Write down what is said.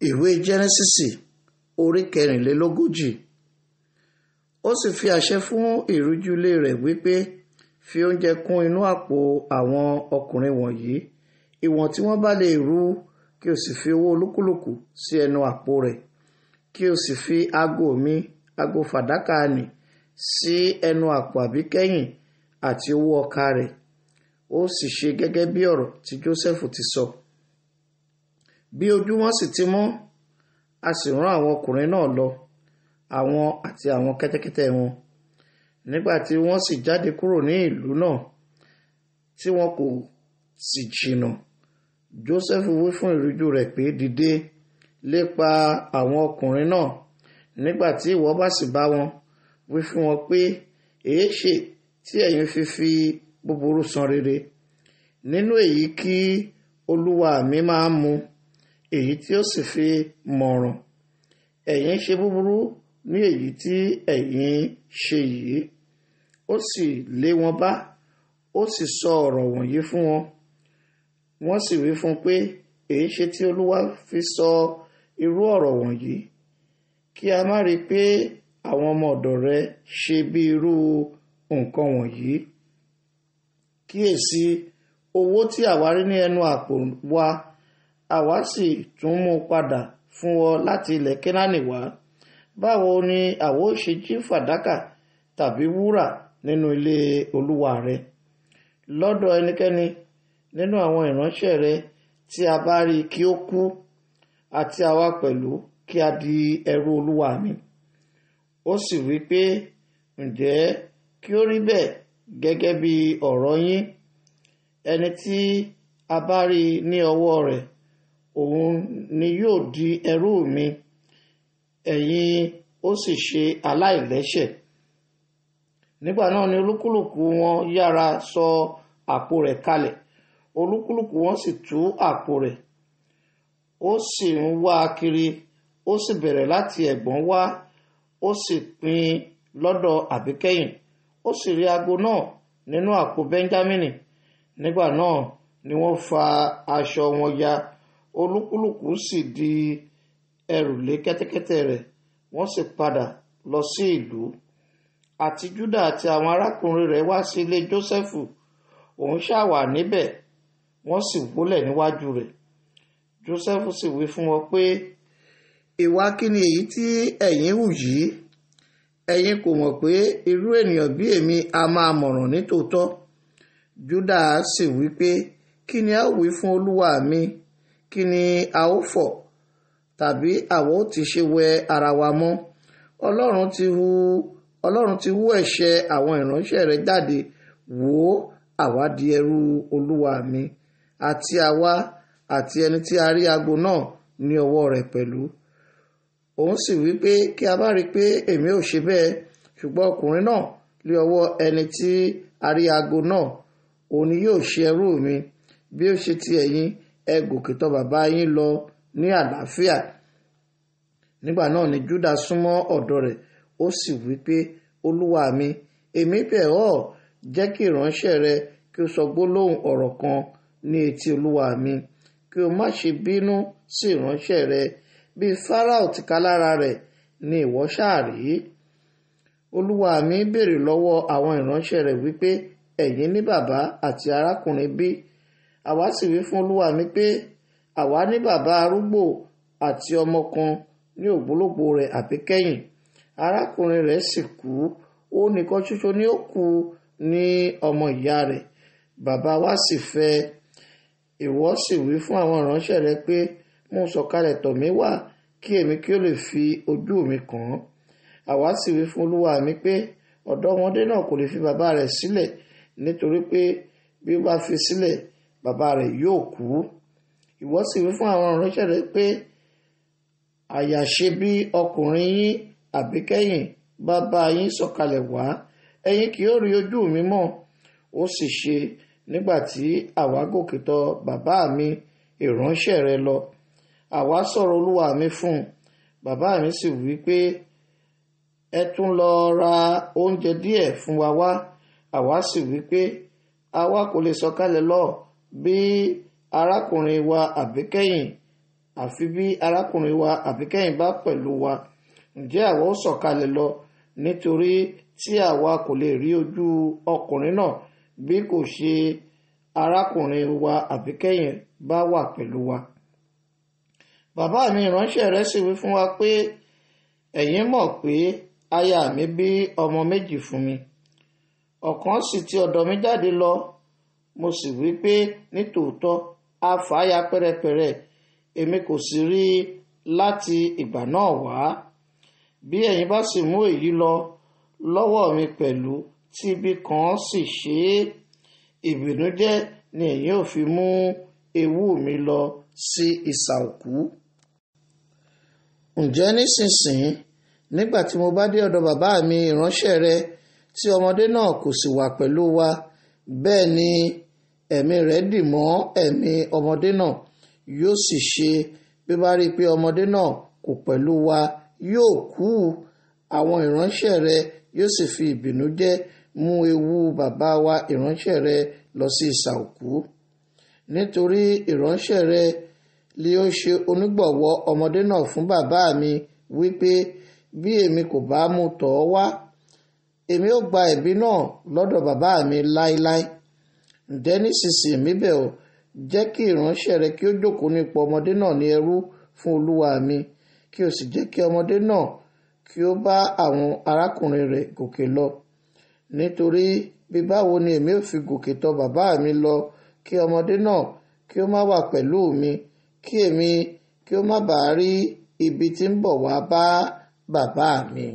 Ìwé Jẹ́nẹ́sísì orí 24. Ó sì fi àṣẹ fún ìríjú ilé rẹ̀ wípé, fi oúnjẹ kún inú àpò àwọn ọkùnrin wọ̀nyí, ìwọ̀n tí wọ́n bá lè rú, kí o sì fi owó olúkúlùkù sí ẹnu àpò rẹ̀, kí o sì fi ago fàdákà nì sí ẹnu àpò àbíkẹ́yìn àti owó ọkà rẹ̀. Ó sì ṣe gẹ́gẹ́ bí ọ̀rọ̀ tí Jósẹ́fù ti sọ. Bí ojú wọn sì ti mọ́, a sì rán àwọn ọkùnrin náà lọ, àwọn àti àwọn kẹ́tẹ́kẹ́tẹ́ wọn. Nígbà tí wọ́n sì jáde kúrò ní ìlú náà, tí wọn kò sì jìnnà, Jósẹ́fù wí fún ìríjú rẹ̀ pé, dìde, lépa àwọn ọkùnrin náà. Nígbà tí ìwọ bá sì bá wọn, wí fún wọn pé, èéṣe tí ẹ̀yin fi búburú san rere? Nínú èyí kí olúwa mi máa mu, èyí tí ó sì fi mọ̀ràn. Ẹ̀yin ṣe búburú ní èyí tí ẹ̀yin ṣe yìí. Ó sì lé wọn bá, ó sì sọ ọ̀rọ̀ wọ̀nyí fún wọn. Wọ́n sì wí fún un pé, èéṣe tí olúwa fi sọ irú ọ̀rọ̀ wọ̀nyí? Kí a má rí i pé àwọn ọmọ ọ̀dọ̀ rẹ ṣe bí irú nǹkan wọ̀nyí. Kíyèsí, owó tí àwa rí ní ẹnu àpò wa, àwa sì tún mú padà fún ọ láti ilẹ̀ Kénáánì wá. Báwo ni àwa ó ṣe jí fàdákà tàbí wúrà nínú ilé olúwa rẹ? Lọ́dọ̀ ẹnikẹ́ni nínú àwọn ìránṣẹ́ rẹ tí a bá rí kí ó kú, àti àwa pẹ̀lú kí a di ẹrú olúwa mi. Ó sì wí pé, ǹjẹ́ kí ó rí bẹ́ẹ̀ gẹ́gẹ́ bí ọ̀rọ̀ yín. Ẹni tí a bá rí ní ọwọ́ rẹ̀, òun ni yóò di ẹrú mi, ẹ̀yin ó sì ṣe aláìlẹ́ṣẹ̀. Nígbà náà ni olúkúlùkù wọn yára sọ àpò rẹ̀ kalẹ̀, olúkúlùkù wọn sì tú àpò rẹ̀. Ó sì ń wá kiri, ó sì bẹ̀rẹ̀ láti ẹ̀gbọ́n wá, ó sì pín lọ́dọ̀ àbíkẹ́yìn. Ó sì rí ago náà nínú àpò Bẹ́ńjámínì. Nígbà náà ni wọ́n fa aṣọ wọn ya, olúkúlùkù sì di ẹrù lé kẹ́tẹ́kẹ́tẹ́ rẹ̀, wọ́n sì padà lọ sí ìlú. Àti Júdà àti àwọn arákùnrin rẹ̀ wá sí ilé Jósẹ́fù, òun ṣáà wà níbẹ̀, wọ́n sì wólẹ̀ níwájú rẹ̀. Jósẹ́fù sì wí fún wọn pé, ìwà kí ni èyí tí ẹ̀yin hù yìí? Ẹ̀yin kò mọ̀ pé irú ènìyàn bí èmi a máa mọ̀ràn ní tòótọ́? Júdà sì wí pé, kí ni a ó wí fún olúwa mi? Kí ni a ó fọ̀? Tàbí àwa ó ti ṣe wẹ ara wa mọ́? Ọlọ́run ti hú ẹ̀ṣẹ̀ àwọn ìránṣẹ́ rẹ̀ jáde. Wò ó, àwa di ẹrú olúwa mi, àti àwa àti ẹni tí a rí ago náà ní ọwọ́ rẹ̀ pẹ̀lú. Òun sì wí pé, kí a bá rí i pé èmi ò ṣe bẹ́ẹ̀, ṣùgbọ́n ọkùnrin náà lé ọwọ́ ẹni tí a rí ago náà, òun ni yóò ṣe ẹrú mi. Bí ó ṣe ti ẹ̀yin, ẹ gòkè tọ̀ bàbá yín lọ ní àlàáfíà. Nígbà náà ni Júdà súnmọ́ ọ̀dọ̀ rẹ̀, ó sì wí pé, olúwa mi, èmi bẹ̀ ọ́, jẹ́ kí ìránṣẹ́ rẹ kí ó sọ gbólóhùn ọ̀rọ̀ kan ní etí olúwa mi, kí o má ṣe bínú sí ìránṣẹ́ rẹ, bí Fáráò tìkálára rẹ̀ ni ìwọ ṣáà rí. Olúwa mi béèrè lọ́wọ́ àwọn ìránṣẹ́ rẹ̀ wípé, ẹ̀yin ní bàbá àti arákùnrin bí? Àwa sì wí fún olúwa mi pé, àwa ní bàbá arúgbó àti ọmọ kan ní ògbólógbòó rẹ̀ àbíkẹ́yìn. Arákùnrin rẹ̀ sì kú, ó nìkan ṣoṣo ni ó kù ní ọmọ ìyá rẹ̀. Bàbá wa sì fẹ́. Ìwọ sì wí fún àwọn ìránṣẹ́ rẹ pé, mú sọ̀kalẹ̀ tọ̀ mí wá, kí èmi kí ó lè fi ojú mi kàn án. Àwa sì wí fún olúwa mi pé, ọ̀dọ́mọdé náà kò lè fi bàbá rẹ̀ sílẹ̀, nítorí pé bí ó bá fi sílẹ̀, bàbá rẹ̀ yóò kú. Ìwọ sì wí fún àwọn ìránṣẹ́ rẹ pé, àyàṣe bí ọkùnrin yín àbíkẹ́yìn bá bá yín sọ̀kalẹ̀ wá, ẹ̀yin kì yóò rí ojú mi mọ́. Ó sì ṣe, nígbà tí àwa gòkè tọ̀ bàbá mi ìránṣẹ́ rẹ lọ, àwa sọ̀rọ̀ olúwa mi fún un. Bàbá mi sì wí pé, ẹ tún lọ ra oúnjẹ díẹ̀ fún wa wá. Àwa sì wí pé, àwa kò lè sọ̀kalẹ̀ lọ bí arákùnrin wa àbíkẹ́yìn àfi bí arákùnrin wa àbíkẹ́yìn bá pẹ̀lú wa, ǹjẹ́ àwa ó sọ̀kalẹ̀ lọ, nítorí tí àwa kò lè rí ojú ọkùnrin náà bí kò ṣe arákùnrin wa àbíkẹ́yìn bá wà pẹ̀lú wa. Bàbá mi ìránṣẹ́ rẹ̀ sì wí fún wa pé, ẹ̀yin mọ̀ pé aya mi bí ọmọ méjì fún mi, ọ̀kan sì ti ọ̀dọ̀ mi jáde lọ. Mo sì wí pé nítòótọ́ a fà á ya pẹ́rẹpẹ̀rẹ, èmi kò sì rí i láti ìgbà náà wá. Bí ẹ̀yin bá sì mú èyí lọ lọ́wọ́ mi pẹ̀lú tí ibi kan sì ṣe é, ìbìnújẹ́ ni ẹ̀yin ò fi mú ewú mi lọ sí isà òkú. Ǹjẹ́ nísinsìnyí, nígbà tí mo bá dé ọ̀dọ̀ bàbá mi ìránṣẹ́ rẹ, tí ọmọdé náà kò sì wà pẹ̀lú wa, bẹ́ẹ̀ ni ẹ̀mí rẹ̀ dì mọ́ ẹ̀mí ọmọdé náà, yóò sì ṣe bí bá rí i pé ọmọdé náà kò pẹ̀lú wa, yóò kú. Àwọn ìránṣẹ́ rẹ yóò sì fi ìbìnújẹ́ mú ewú bàbá wa ìránṣẹ́ rẹ lọ sí isà òkú. Nítorí ìránṣẹ́ rẹ lé ó ṣe onígbọ̀wọ́ ọmọdé náà fún bàbá mi, wípé bí èmi kò bá mú tọ̀ ọ́ wá, èmi ó gba ẹ̀bi náà lọ́dọ̀ bàbá mi láéláé. Ǹjẹ́ nísinsìnyí mi bẹ̀ ọ́, jẹ́ kí ìránṣẹ́ rẹ kí ó jókòó nípò ọmọdé náà ní ẹrú fún olúwa mi, kí o sì jẹ́ kí ọmọdé náà kí ó bá àwọn arákùnrin rẹ̀ gòkè lọ. Nítorí bí báwo ni èmi ò fi gòkè tọ̀ bàbá mi lọ, kí ọmọdé náà kí ó má wà pẹ̀lú mi, kí èmi kí ó má bàa rí ibi tí ń bọ̀ wá bá bàbá mi.